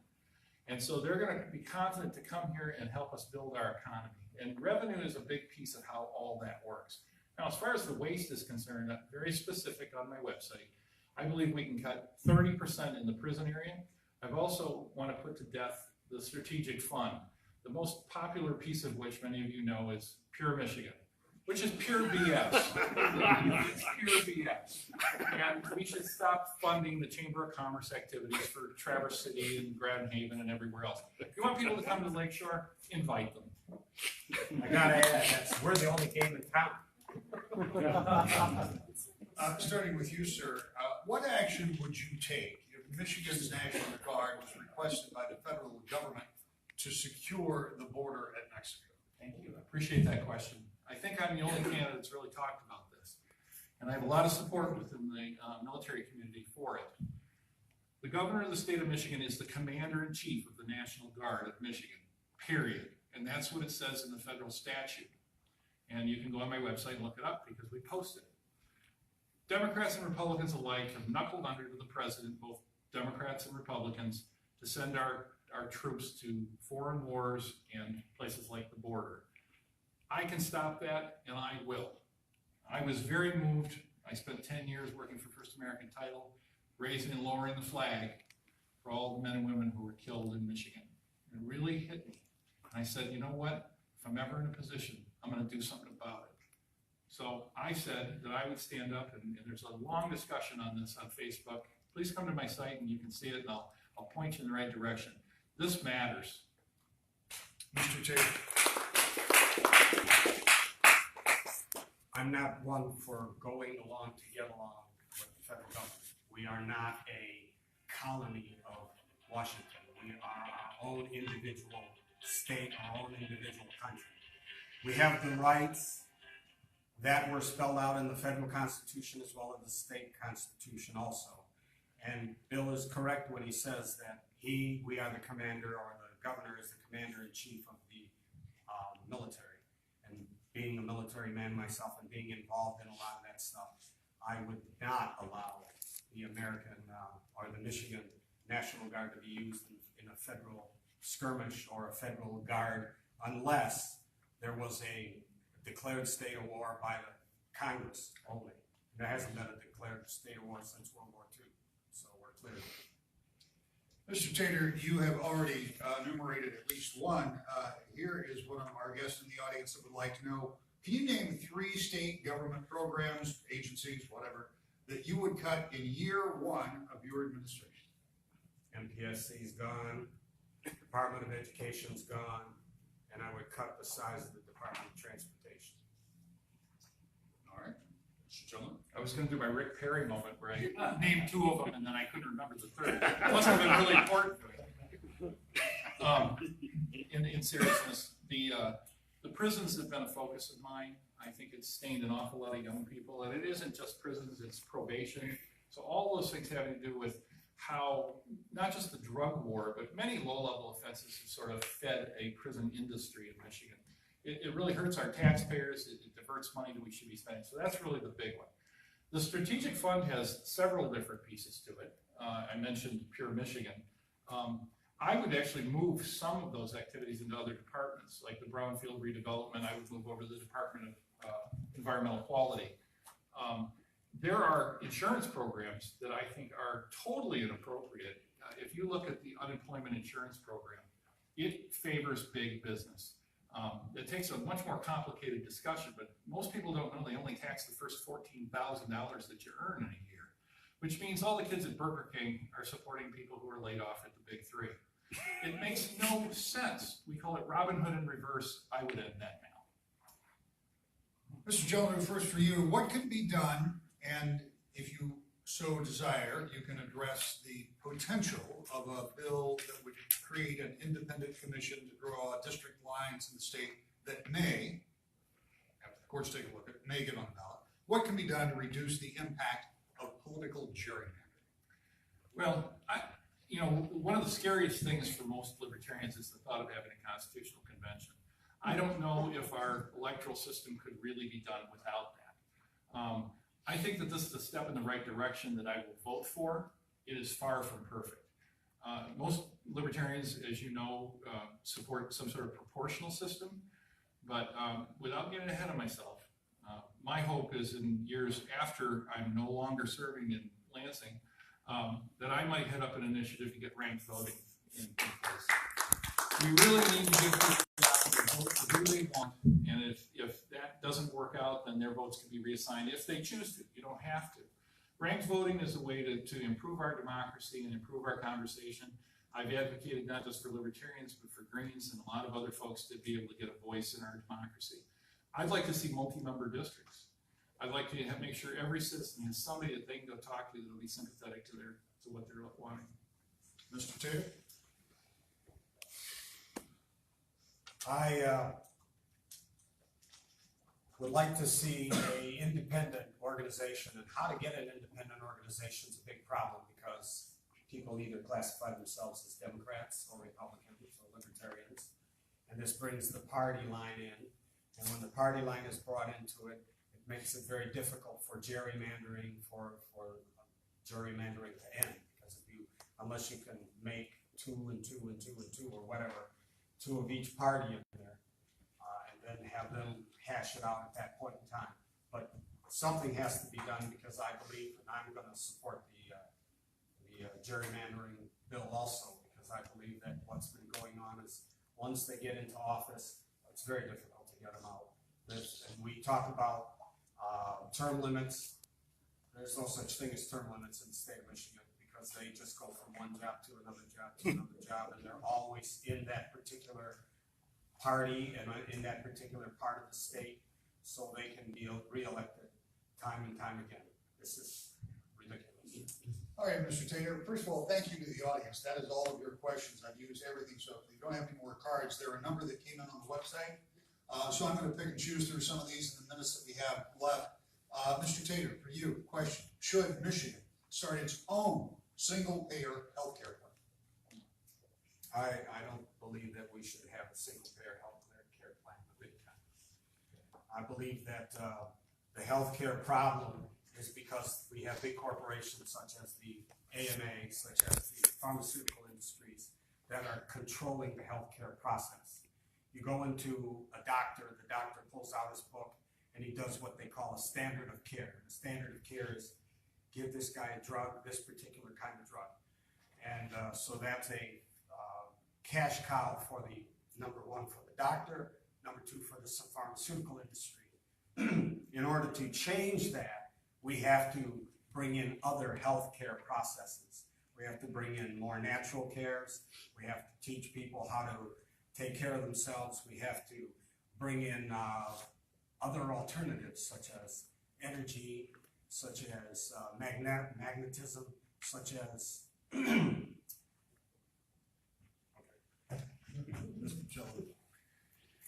And so they're going to be confident to come here and help us build our economy. And revenue is a big piece of how all that works. Now, as far as the waste is concerned, I'm very specific on my website. I believe we can cut 30% in the prison area. I've also want to put to death the strategic fund, the most popular piece of which many of you know is Pure Michigan, which is pure BS. It's pure BS. And we should stop funding the Chamber of Commerce activities for Traverse City and Grand Haven and everywhere else. If you want people to come to the Lakeshore, invite them. I gotta add, we're the only game in town. Starting with you, sir, what action would you take if Michigan's National Guard was requested by the federal government to secure the border at Mexico? Thank you. I appreciate that question. I think I'm the only candidate that's really talked about this. And I have a lot of support within the military community for it. The governor of the state of Michigan is the commander-in-chief of the National Guard of Michigan, period. And that's what it says in the federal statute. And you can go on my website and look it up because we posted it. Democrats and Republicans alike have knuckled under to the president, both Democrats and Republicans, to send our troops to foreign wars and places like the border. I can stop that, and I will. I was very moved. I spent 10 years working for First American Title, raising and lowering the flag for all the men and women who were killed in Michigan. It really hit me. And I said, you know what? If I'm ever in a position, I'm going to do something about it. So I said that I would stand up, and there's a long discussion on this on Facebook. Please come to my site and you can see it, and I'll point you in the right direction. This matters. Mr. Tatar. I'm not one for going along to get along with the federal government. We are not a colony of Washington. We are our own individual state, our own individual country. We have the rights that were spelled out in the federal constitution as well as the state constitution also. And Bill is correct when he says that we are the commander, or the governor is the commander-in-chief of the military. And being a military man myself and being involved in a lot of that stuff, I would not allow the American or the Michigan National Guard to be used in a federal skirmish or a federal guard unless there was a declared state of war by the Congress only. And there hasn't been a declared state of war since World War II, so we're clear. Mr. Tatar, you have already enumerated at least one. Here is one of our guests in the audience that would like to know, can you name 3 state government programs, agencies, whatever, that you would cut in year 1 of your administration? MPSC's gone, Department of Education's gone, and I would cut the size of the Department of Transportation. All right, Mr. Gelineau. I was gonna do my Rick Perry moment where I named 2 of them and then I couldn't remember the third. It must have been really important. In seriousness, the prisons have been a focus of mine. I think it's stained an awful lot of young people, and it isn't just prisons, it's probation. So all those things having to do with how, not just the drug war, but many low-level offenses have sort of fed a prison industry in Michigan. It really hurts our taxpayers, it diverts money that we should be spending, so that's really the big one. The strategic fund has several different pieces to it. I mentioned Pure Michigan. I would actually move some of those activities into other departments, like the brownfield redevelopment. I would move over to the Department of Environmental Quality. There are insurance programs that I think are totally inappropriate. If you look at the unemployment insurance program, it favors big business. It takes a much more complicated discussion, but most people don't know they only tax the first $14,000 that you earn in a year, which means all the kids at Burger King are supporting people who are laid off at the big 3. It makes no sense. We call it Robin Hood in reverse. I would end that now. Mr. Gelineau, first for you, what can be done, and if you so desire, you can address the potential of a bill that would create an independent commission to draw district lines in the state that may, after the courts take a look at it, may get on the ballot. What can be done to reduce the impact of political gerrymandering? Well, one of the scariest things for most libertarians is the thought of having a constitutional convention. I don't know if our electoral system could really be done without that. I think that this is a step in the right direction that I will vote for. It is far from perfect. Most libertarians, as you know, support some sort of proportional system, but without getting ahead of myself, my hope is in years after I'm no longer serving in Lansing, that I might head up an initiative to get ranked voting in place. We really need to give people the option to vote for who they want, and if that doesn't work out, then their votes can be reassigned if they choose to. You don't have to. Ranked voting is a way to improve our democracy and improve our conversation. I've advocated not just for libertarians, but for Greens and a lot of other folks to be able to get a voice in our democracy. I'd like to see multi-member districts. I'd like to make sure every citizen has somebody that they can go talk to that will be sympathetic to what they're wanting. Mr. Tatar? I would like to see an independent organization, and how to get an independent organization is a big problem because people either classify themselves as Democrats or Republicans or Libertarians, and this brings the party line in, and when the party line is brought into it, it makes it very difficult for gerrymandering gerrymandering to end, because unless you can make 2 and 2 and 2 and 2 or whatever, 2 of each party in there, and then have them hash it out at that point in time. But something has to be done, because I believe, and I'm going to support the gerrymandering bill also, because I believe that what's been going on is once they get into office, it's very difficult to get them out. And we talk about term limits. There's no such thing as term limits in the state of Michigan, because they just go from one job to another job to another job, and they're always in that particular party and in that particular part of the state, so they can be reelected time and time again. This is ridiculous. All right, Mr. Tatar, first of all, thank you to the audience. That is all of your questions. I've used everything, so if you don't have any more cards, there are a number that came in on the website. So I'm gonna pick and choose through some of these in the minutes that we have left. Mr. Tatar, for you, question: should Michigan start its own single-payer healthcare plan? I don't believe that we should have a single-payer healthcare plan of any kind. I believe that the healthcare problem is because we have big corporations such as the AMA, such as the pharmaceutical industries that are controlling the healthcare process. You go into a doctor, the doctor pulls out his book, and he does what they call a standard of care. The standard of care is give this guy a drug, this particular kind of drug. And so that's a cash cow for the, number one, for the doctor, number two, for the pharmaceutical industry. In order to change that, we have to bring in other healthcare processes. We have to bring in more natural cares. We have to teach people how to take care of themselves. We have to bring in other alternatives such as energy, such as magnetism, such as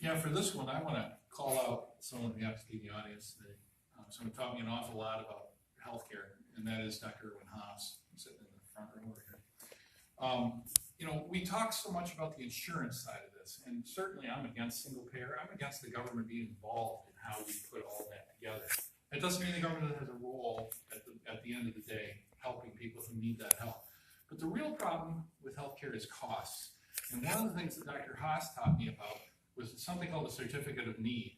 Yeah, for this one, I want to call out someone who happens to be in the audience today. Someone taught me an awful lot about healthcare, and that is Dr. Erwin Haas, sitting in the front row over here. You know, we talk so much about the insurance side of this, and certainly I'm against single payer. I'm against the government being involved in how we put all that together. It doesn't mean the government has a role at the end of the day helping people who need that help. But the real problem with healthcare is costs. And one of the things that Dr. Haas taught me about was something called a certificate of need,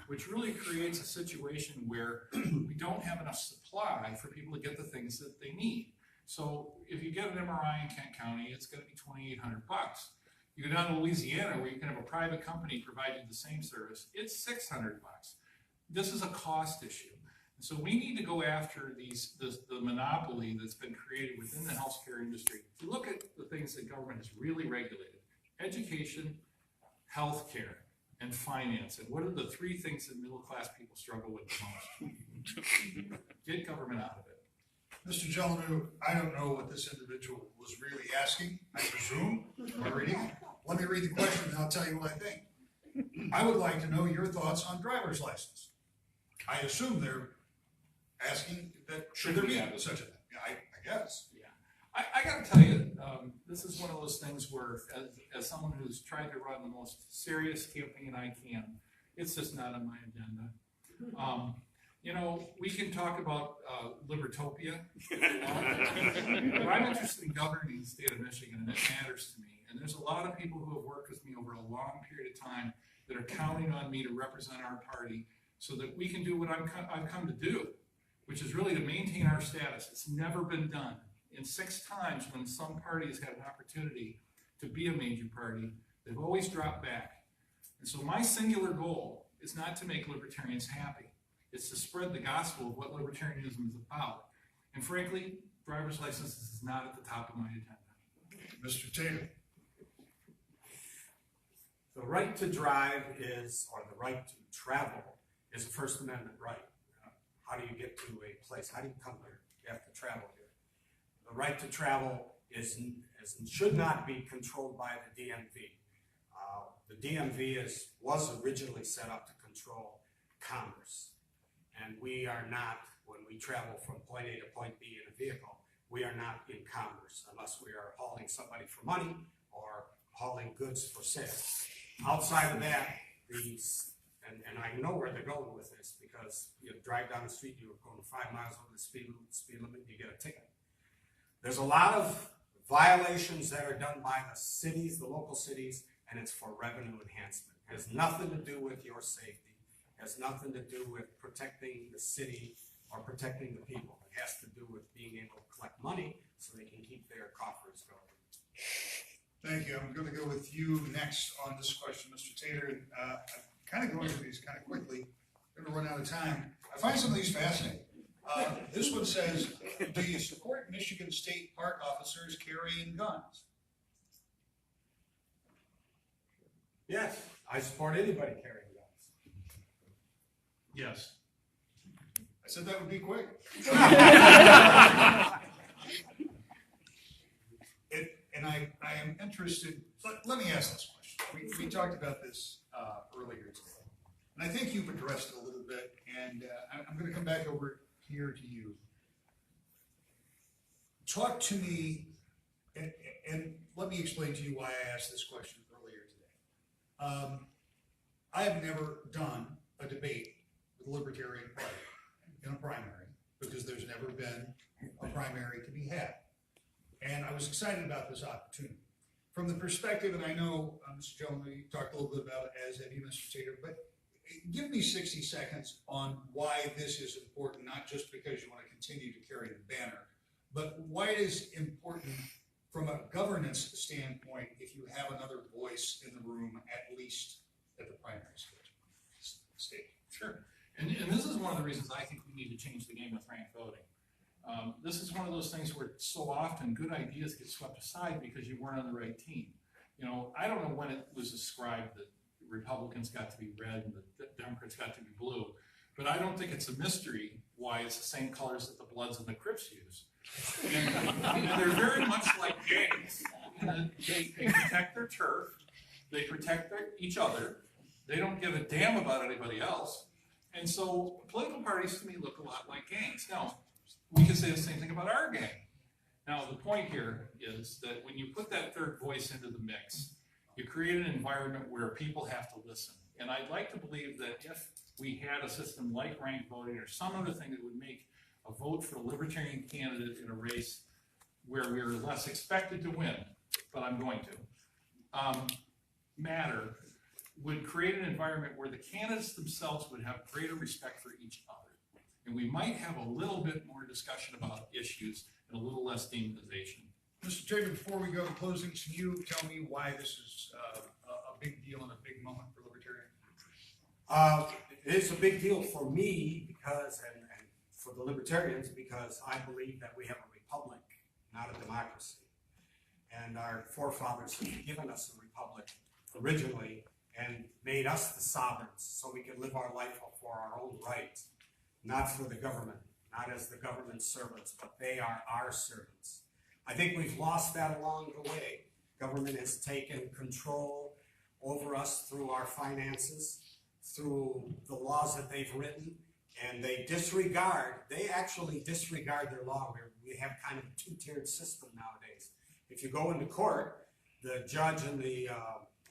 which really creates a situation where we don't have enough supply for people to get the things that they need. So if you get an MRI in Kent County, it's going to be $2,800. You go down to Louisiana where you can have a private company provide you the same service, it's $600. This is a cost issue. And so we need to go after the monopoly that's been created within the healthcare industry. If you look at the things that government has really regulated: education, healthcare, and finance. And what are the three things that middle-class people struggle with the most? Get government out of it. Mr. Gelineau, I don't know what this individual was really asking, I presume, or reading. Let me read the question and I'll tell you what I think. I would like to know your thoughts on driver's license. I assume they're asking that should there be such a thing? Yeah, I guess. Yeah, I got to tell you, this is one of those things where, as someone who's tried to run the most serious campaign I can, it's just not on my agenda. You know, we can talk about libertopia, but I'm interested in governing the state of Michigan, and it matters to me. And there's a lot of people who have worked with me over a long period of time that are counting on me to represent our party so that we can do what I've come to do, which is really to maintain our status. It's never been done. In 6 times when some parties had an opportunity to be a major party, they've always dropped back. And so my singular goal is not to make libertarians happy. It's to spread the gospel of what libertarianism is about. And frankly, driver's licenses is not at the top of my agenda. Mr. Tatar. the right to drive is, or the right to travel is a First Amendment right. How do you get to a place? How do you come here? You have to travel here. The right to travel should not be controlled by the DMV. The DMV was originally set up to control commerce. And we are not, when we travel from point A to point B in a vehicle, we are not in commerce unless we are hauling somebody for money or hauling goods for sale. Outside of that, and I know where they're going with this, because you drive down the street, you're going 5 miles over the speed limit, you get a ticket. There's a lot of violations that are done by the cities, the local cities, and it's for revenue enhancement. It has nothing to do with your safety. It has nothing to do with protecting the city or protecting the people. It has to do with being able to collect money so they can keep their coffers going. Thank you. I'm going to go with you next on this question, Mr. Tatar. And I'm kind of going through these kind of quickly. I'm going to run out of time. I find some of these fascinating. This one says, do you support Michigan State Park officers carrying guns? Yes, I support anybody carrying guns. Yes. I said that would be quick. And I am interested, let me ask this question. We talked about this earlier today. And I think you've addressed it a little bit, and I'm going to come back over here to you. Talk to me, and let me explain to you why I asked this question earlier today. I have never done a debate with the Libertarian Party in a primary because there's never been a primary to be had. And I was excited about this opportunity. From the perspective, and I know, Mr. Gelineau, you talked a little bit about it, as have you, Mr. Tatar, but give me 60 seconds on why this is important, not just because you want to continue to carry the banner, but why it is important from a governance standpoint if you have another voice in the room, at least at the primary stage. Sure. And this is one of the reasons I think we need to change the game with ranked voting. This is one of those things where so often good ideas get swept aside because you weren't on the right team. You know, I don't know when it was described that Republicans got to be red and the Democrats got to be blue, but I don't think it's a mystery why it's the same colors that the Bloods and the Crips use. And they're very much like gangs. They protect their turf, they protect each other, they don't give a damn about anybody else. And so political parties to me look a lot like gangs. Now, we can say the same thing about our gang. Now, the point here is that when you put that third voice into the mix, you create an environment where people have to listen. And I'd like to believe that if we had a system like ranked voting or some other thing that would make a vote for a libertarian candidate in a race where we're less expected to win, but I'm going to, matter, would create an environment where the candidates themselves would have greater respect for each other. And we might have a little bit more discussion about issues and a little less demonization. Mr. Tatar, before we go to closing, can you tell me why this is a big deal and a big moment for Libertarians? It is a big deal for me because, and for the Libertarians, because I believe that we have a republic, not a democracy. And our forefathers have given us a republic originally and made us the sovereigns so we can live our life for our own rights, not for the government, not as the government's servants, but they are our servants. I think we've lost that along the way. Government has taken control over us through our finances, through the laws that they've written, and they actually disregard their law. We have kind of a two-tiered system nowadays. If you go into court, the judge and the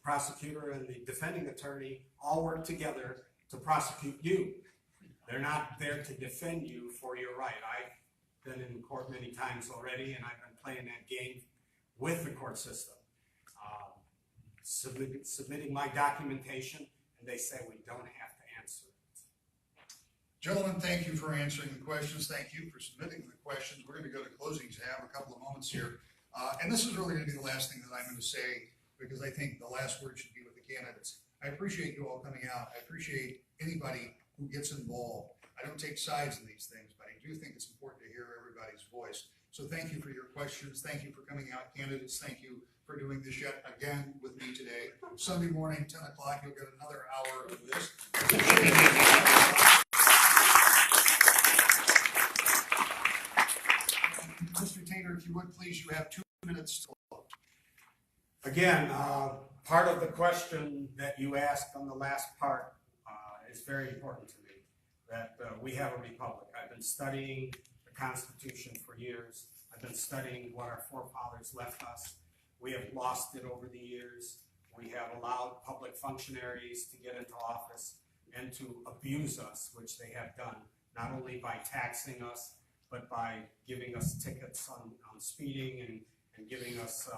prosecutor and the defending attorney all work together to prosecute you. They're not there to defend you for your right. I've been in court many times already, and I've been playing that game with the court system. Submitting my documentation, and they say we don't have to answer it. Gentlemen, thank you for answering the questions. Thank you for submitting the questions. We're going to go to closings and have a couple of moments here. And this is really going to be the last thing that I'm going to say, because I think the last word should be with the candidates. I appreciate you all coming out. I appreciate anybody who gets involved. I don't take sides in these things, but I do think it's important to hear everybody's voice. So thank you for your questions. Thank you for coming out, candidates. Thank you for doing this yet again with me today. Sunday morning, 10 o'clock, you'll get another hour of this. Mr. Tatar, if you would please, you have 2 minutes to close. Again, part of the question that you asked on the last part is very important to me, that we have a republic. I've been studying the Constitution for years. I've been studying what our forefathers left us. We have lost it over the years. We have allowed public functionaries to get into office and to abuse us, which they have done, not only by taxing us, but by giving us tickets on speeding and giving us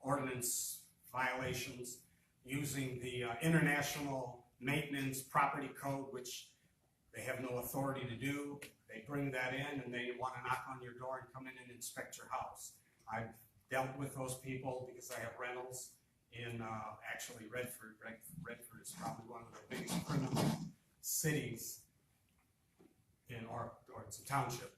ordinance violations, using the International Maintenance Property Code, which they have no authority to do. They bring that in and they want to knock on your door and come in and inspect your house. I've dealt with those people because I have rentals in actually Redford. Redford is probably one of the biggest criminal cities or it's a township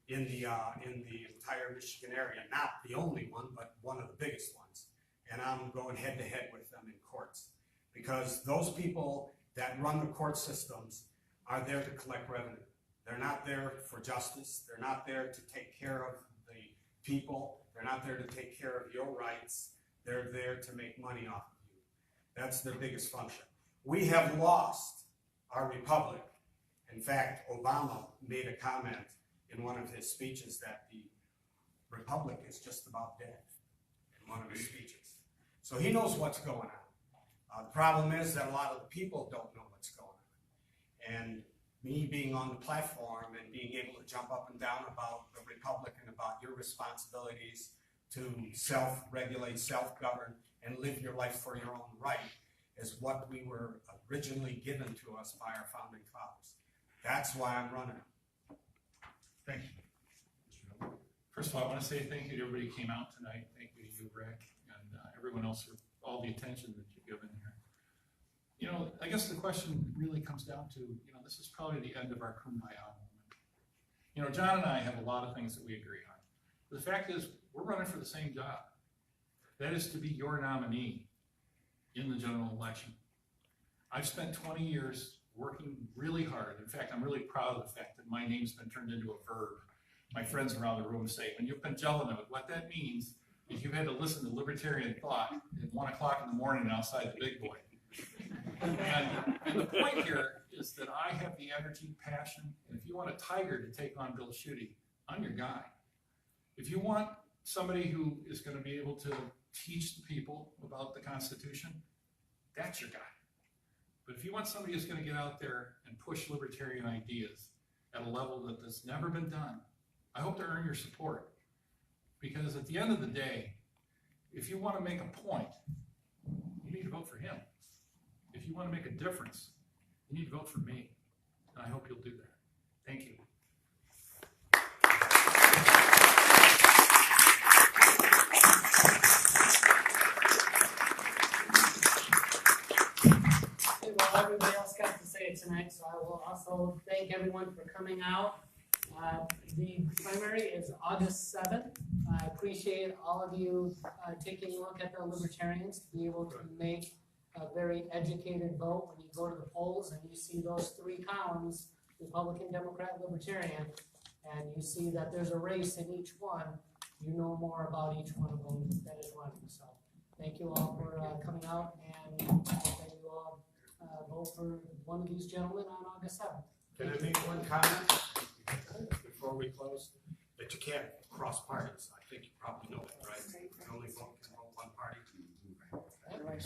in the entire Michigan area. Not the only one, but one of the biggest ones. And I'm going head to head with them in courts because those people that run the court systems are there to collect revenue. They're not there for justice. They're not there to take care of the people. They're not there to take care of your rights. They're there to make money off of you. That's their biggest function. We have lost our republic. In fact, Obama made a comment in one of his speeches that the republic is just about dead, in one of his speeches. So he knows what's going on. The problem is that a lot of the people don't know what's going on. And me being on the platform and being able to jump up and down about the republic and about your responsibilities to self-regulate, self-govern, and live your life for your own right is what we were originally given to us by our founding fathers. That's why I'm running. Thank you. First of all, I want to say thank you to everybody who came out tonight. Thank you to you, Rick, and everyone else for all the attention that you've given here. You know, I guess the question really comes down to, you know, this is probably the end of our kumbaya moment. You know, John and I have a lot of things that we agree on. But the fact is, we're running for the same job. That is to be your nominee in the general election. I've spent 20 years working really hard. In fact, I'm really proud of the fact that my name's been turned into a verb. My friends around the room say, when you've been Gelineau, what that means is you've had to listen to libertarian thought at 1 o'clock in the morning outside the big boy. And the point here is that I have the energy, passion, and if you want a tiger to take on Bill Schuette, I'm your guy. If you want somebody who is going to be able to teach the people about the Constitution, that's your guy. But if you want somebody who's going to get out there and push libertarian ideas at a level that has never been done, I hope to earn your support. Because at the end of the day, if you want to make a point, you need to vote for him. If you want to make a difference, you need to vote for me. And I hope you'll do that. Thank you. Well, everybody else got to say it tonight, so I will also thank everyone for coming out. The primary is August 7th. I appreciate all of you taking a look at the Libertarians to be able to make a very educated vote when you go to the polls and you see those three columns, Republican, Democrat, Libertarian, and you see that there's a race in each one, you know more about each one of them that is running. So thank you all for coming out, and thank you all vote for one of these gentlemen on August 7th. Can I make one comment before we close? That you can't cross parties. I think you probably know that, right? You only can vote one party. Right.